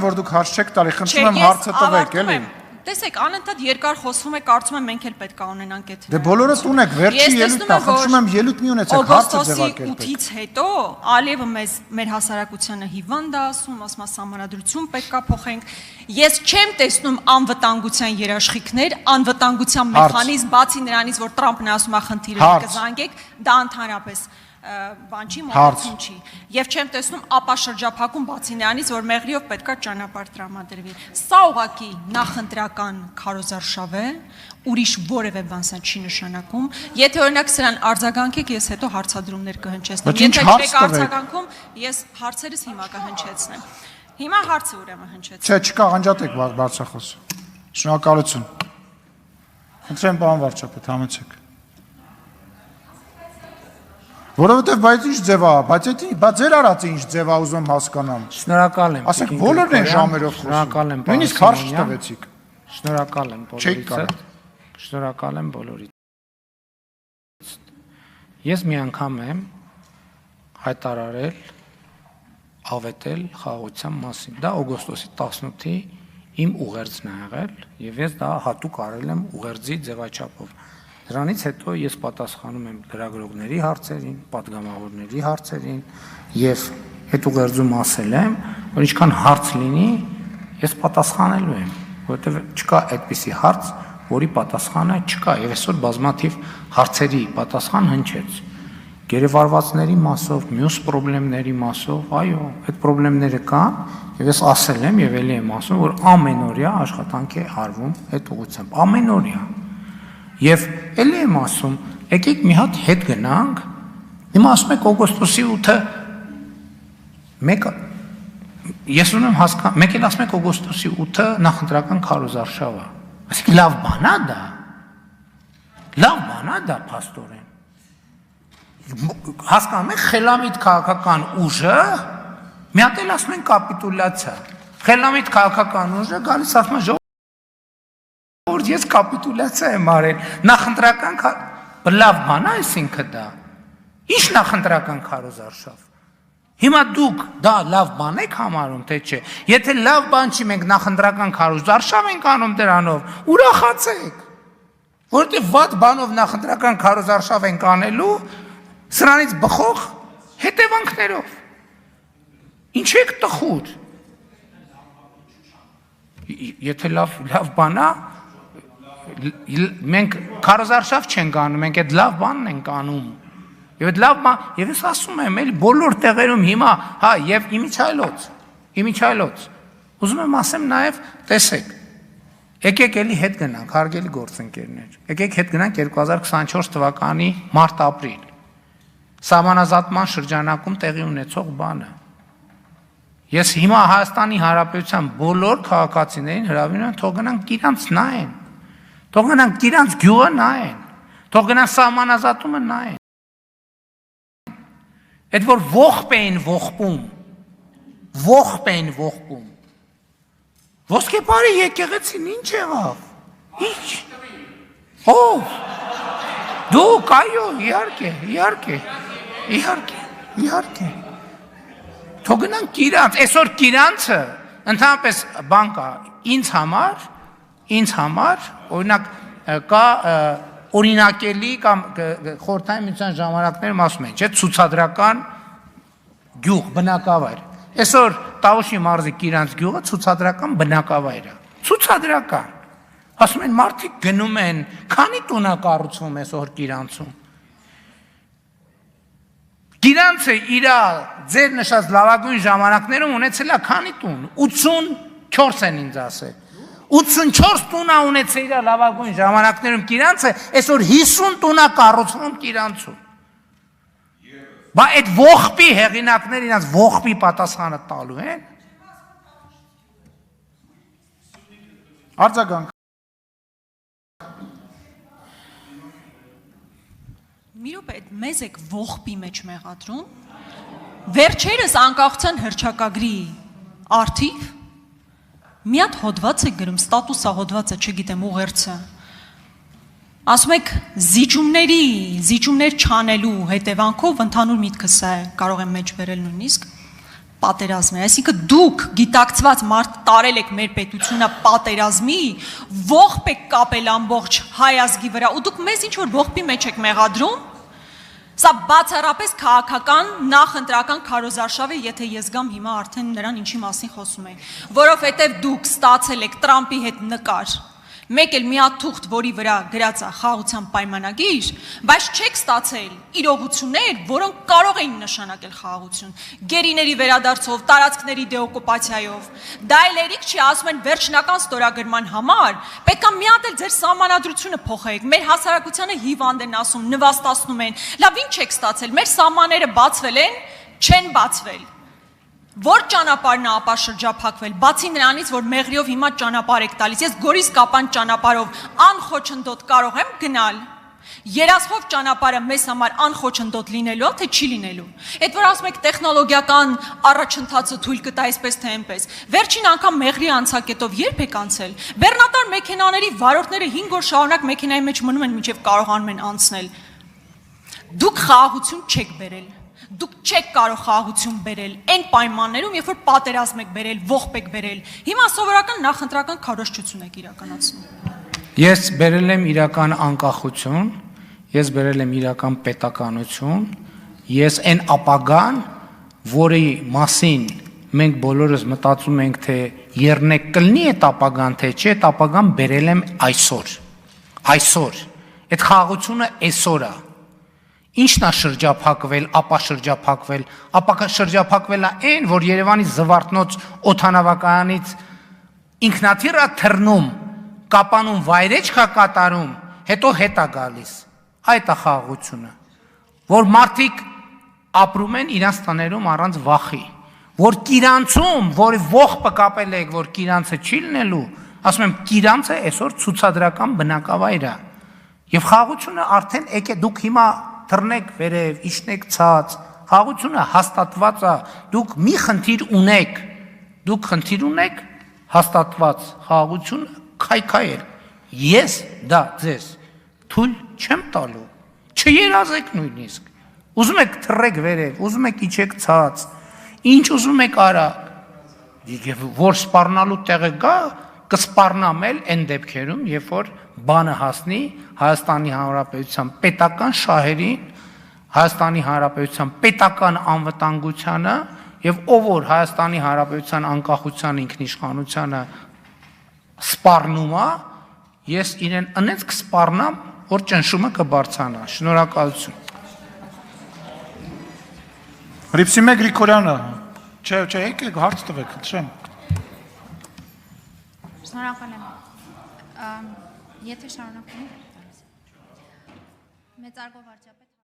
եմ, որ դուք հարց չեք տալի, խնդրում եմ հարցը տվեք, էլի։ Տեսեք, անընդհատ երկար խոսվում է, կարծում եմ մենք էլ պետք է ունենանք այդ։ Դե բոլորս ունեք, վերջի ելույթն է, խնդրում եմ ելույթ մի ունեցեք, հարցը ձևակերպեք։ Օգոստոսի 8-ից հետո Ալիևը մեր հասարակությանը հիվանդ է ասում, ասում է սահմանադրություն պետք է փոխենք։ Ես չեմ տեսնում անվտանգության երաշխիքներ, անվտանգության մեխանիզմ, բացի նրանից, որ Տրամփն ասում է խնդիրը կզանգեք, դա ընդհանրապես բան չի, մոտեցում չի։ Եվ չեմ տեսնում ապաշրջափակում, բացի նրանից, որ մեղրիով պետքա ճանապարհ տրամադրվի։ Սա ուղղակի նախընտրական քարոզարշավ է, ուրիշ որևէ բան սա չի նշանակում։ Եթե օրինակ սրան արձագանքեք, ես հետո հարցադրումներ կհնչեցնեմ։ Եթե չեք արձագանքում, ես հարցերս հիմա կհնչեցնեմ։ Հիմա հարցը ուրեմն հնչեցնեմ։ Չէ, չկա, անջատեք բարձրախոս։ Շնորհակալություն։ Խնդրեմ, պարոն վարչապետ, համեցեք։ Որովհետև բայց ինչ ձև է, բայց ձեր արածը ինչ ձև է ուզում հասկանամ։ Շնորհակալ եմ։ Ասենք բոլորն են ժամերով խոսում։ Շնորհակալ եմ։ Նույնիսկ հարց չտվեցիք։ Շնորհակալ եմ բոլորիդ։ Շնորհակալ եմ բոլորիդ։ Ես մի անգամ եմ հայտարարել, ավետել խաղաղության մասին։ Դա օգոստոսի 18-ի իմ ուղերձն է եղել, եւ ես դա հատուկ արել եմ ուղերձի ձևաչափով։ Դրանից հետո ես պատասխանում եմ լրագրողների հարցերին, պատգամավորների հարցերին եւ այդ ուղերձում ասել եմ, որ ինչքան հարց լինի, ես պատասխանելու եմ, որովհետեւ չկա այդպիսի հարց, որի պատասխանը չկա, եւ այսօր բազմաթիվ հարցերի պատասխան հնչեց։ Գերեվարվածների մասով, մյուս խնդիրների մասով, այո, այդ խնդիրները կան, եւ ես ասել եմ եւ ելի եմ ասում, որ ամենօրյա աշխատանք է արվում այդ ուղղությամբ, ամենօրյա։ Եվ ելի եմ ասում, եկեք մի հատ հետ գնանք, հիմա ասում եք օգոստոսի 8-ը, ես ունեմ հասկանում, մեկ էլ ասում եք օգոստոսի 8-ը նախընտրական քարոզարշավ է, այսինքն լավ բան է դա, փաստորեն, հասկանում եք խելամիտ քաղաքական ուժը, մի հատ էլ ասում են կապիտուլյացիա, խելամիտ քաղաքական ուժը գալիս ասում է ես կապիտուլյացիա եմ արել, նախընտրական լավ բան է, այսինքն դա, ինչ նախընտրական քարոզարշավ, հիմա դուք դա լավ բան եք համարում, թե չէ, եթե լավ բան չի, մենք նախընտրական քարոզարշավ ենք անում դրանով, ուրախացեք, որովհետև վատ բանով նախընտրական քարոզարշավ ենք անելու, սրանից բխող հետևանքներով, ինչ եք տխուր, եթե լավ բան է, մենք քարոզարշավ չենք անում, մենք այդ լավ բանն ենք անում, եւ այդ լավ բան, եւ ես ասում եմ, էլի բոլոր տեղերում հիմա, հա, եւ իմիջայլոց, ուզում եմ ասեմ նաեւ, տեսեք, եկեք էլի հետ գնանք, հարգելի գործընկերներ, եկեք հետ գնանք 2024 թվականի մարտ-ապրիլ, սահմանազատման շրջանակում տեղի ունեցող բանը, ես հիմա Հայաստանի Հանրապետության բոլոր քաղաքացիներին հրավիրում եմ, թող գնանք իրանց նայեն, թող գնանք իրանց գյուղը նայեն, թող գնանք սահմանազատումը նայեն, այդ որ ողբ էին ողբում, ոսկեպարի եկեղեցին ինչ եղավ, ինչ, ով, դուք, այո, իհարկե, թող գնանք իրանց, այսօր իրանցը, ընդհանրապես բան կա, ինձ համար, օրինակ կա օրինակելի կամ խորհրդային միության ժամանակներում ասում են, չէ, ցուցադրական գյուղ, բնակավայր, այսօր Տավուշի մարզի իրանց գյուղը ցուցադրական բնակավայր է, ցուցադրական, ասում են մարդիկ գնում են, քանի տուն է կառուցվում այսօր իրանցում, իրանցը իրա ձեր նշած լավագույն ժամանակներում ունեցել է քանի տուն, 84 են ինձ ասել, 84 տուն է ունեցել իր լավագույն ժամանակներում իրանցը, այսօր 50 տուն է կառուցվում իրանցում, բա այդ ողբի հեղինակները իրանց ողբի պատասխանը տալու են, արձագանք, մի րոպե, մեզ եք ողբի մեջ մեղադրում, վերջերս անկախության հռչակագրի արդիվ, մի հատ հոդված է գրում, ստատուսա հոդվածը, չգիտեմ, ուղերձը, ասում եք զիջումներ չանելու հետևանքով, ընդհանուր միտքս է, կարող եմ մեջ վերել նույնիսկ, պատերազմն է, այսինքն դուք գիտակցված մարդ տարել եք մեր պետությունը պատերազմի, ողբ եք կապել ամբողջ հայ ազգի վրա ու դուք մեզ ինչ որ ողբի մեջ եք մեղադրում, սա բացառապես քաղաքական նախընտրական քարոզարշավ է, եթե ես գամ հիմա արդեն նրան ինչի մասին խոսում են, որովհետև դուք ստացել եք Տրամպի հետ նկար, մեկ էլ մի հատ թուղթ, որի վրա գրած է խաղաղության պայմանագիր, բայց չեք ստացել իրողություններ, որոնք կարող էին նշանակել խաղաղություն, գերիների վերադարձով, տարածքների դեօկուպացիայով, դա էլ երիկ չի, ասում են վերջնական ստորագրման համար, պետք է մի հատ էլ ձեր սահմանադրությունը փոխեք, մեր հասարակությանը հիվանդ են ասում, նվաստացնում են, լավ ինչ եք ստացել, մեր սահմանները բացվել են, չեն բացվել, որ ճանապարհն է ապա շրջափակվել, բացի նրանից, որ մեղրիով հիմա ճանապարհ եք տալիս, ես Գորիս Կապան ճանապարհով անխոչնդոտ կարող եմ գնալ, երազխով ճանապարհը մեզ համար անխոչնդոտ լինելու, թե չի լինելու, այդ որ ասում եք տեխնոլոգիական առաջընթացը թույլ կտա այսպես թե այնպես, վերջին անգամ մեղրի անցակետով երբ եք անցել, բեռնատար մեքենաների վարորդները 5 օր շարունակ մեքենայի մեջ մնում են, մինչև կարողանում են անցնել, դուք խաղաղություն չեք բերել, դուք չեք կարող խաղաղություն բերել այն պայմաններում, երբ որ պատերազմ եք բերել, ողբ եք բերել։ Հիմա սովորական նախընտրական քարոզչություն եք իրականացնում։ Ես բերել եմ իրական անկախություն, ես բերել եմ իրական պետականություն, ես այն ապագան, որի մասին մենք բոլորս մտածում ենք, թե եռնեք կլինի այդ ապագան, թե չէ, այդ ապագան բերել եմ այսօր։ Այսօր։ Այդ խաղաղությունը այսօր է։ Ինչն է շրջափակվել, ապա շրջափակվել է այն, որ Երևանի Զվարթնոց օդանավակայանից ինքնաթիռ է թռնում, կապանում վայրեջք է կատարում, հետո հետ է գալիս։ Այդ է խաղաղությունը, որ մարդիկ ապրում են իրանց տներում առանց վախի, որ Կիրանցում, որի ողբը կապել եք, որ Կիրանցը չի լինելու, ասում եմ, Կիրանցը այսօր ցուցադրական բնակավայր է։ Եվ խաղաղությունը արդեն եկե դուք հիմա թռնեք վերև, իջնեք ցած, խաղաղությունը հաստատված է, դուք մի խնդիր ունեք, հաստատված խաղաղությունը քայքայել, ես դա ձեզ թույլ չեմ տալու, չերազեք նույնիսկ, ուզում եք թռեք վերև, ուզում եք իջեք ցած, ինչ ուզում եք արա, որ սպառնալու տեղը գա, կսպառնամ էլ այն դեպքերում, երբ որ բանը հասնի Հայաստանի Հանրապետության պետական շահերին, Հայաստանի Հանրապետության պետական անվտանգությանը եւ ով որ Հայաստանի Հանրապետության անկախության ինքնիշխանությանը սպառնում է, ես իրեն ընենց կսպառնամ, որ ճնշումը կբարձրանա։ Շնորհակալություն։ Հրիփսիմե Գրիգորյանը, չէ, եկեք հարց տվեք, խնդրեմ։ Շնորհակալ եմ։ Եթե շարունակում եք, մեծարգո վարչապետ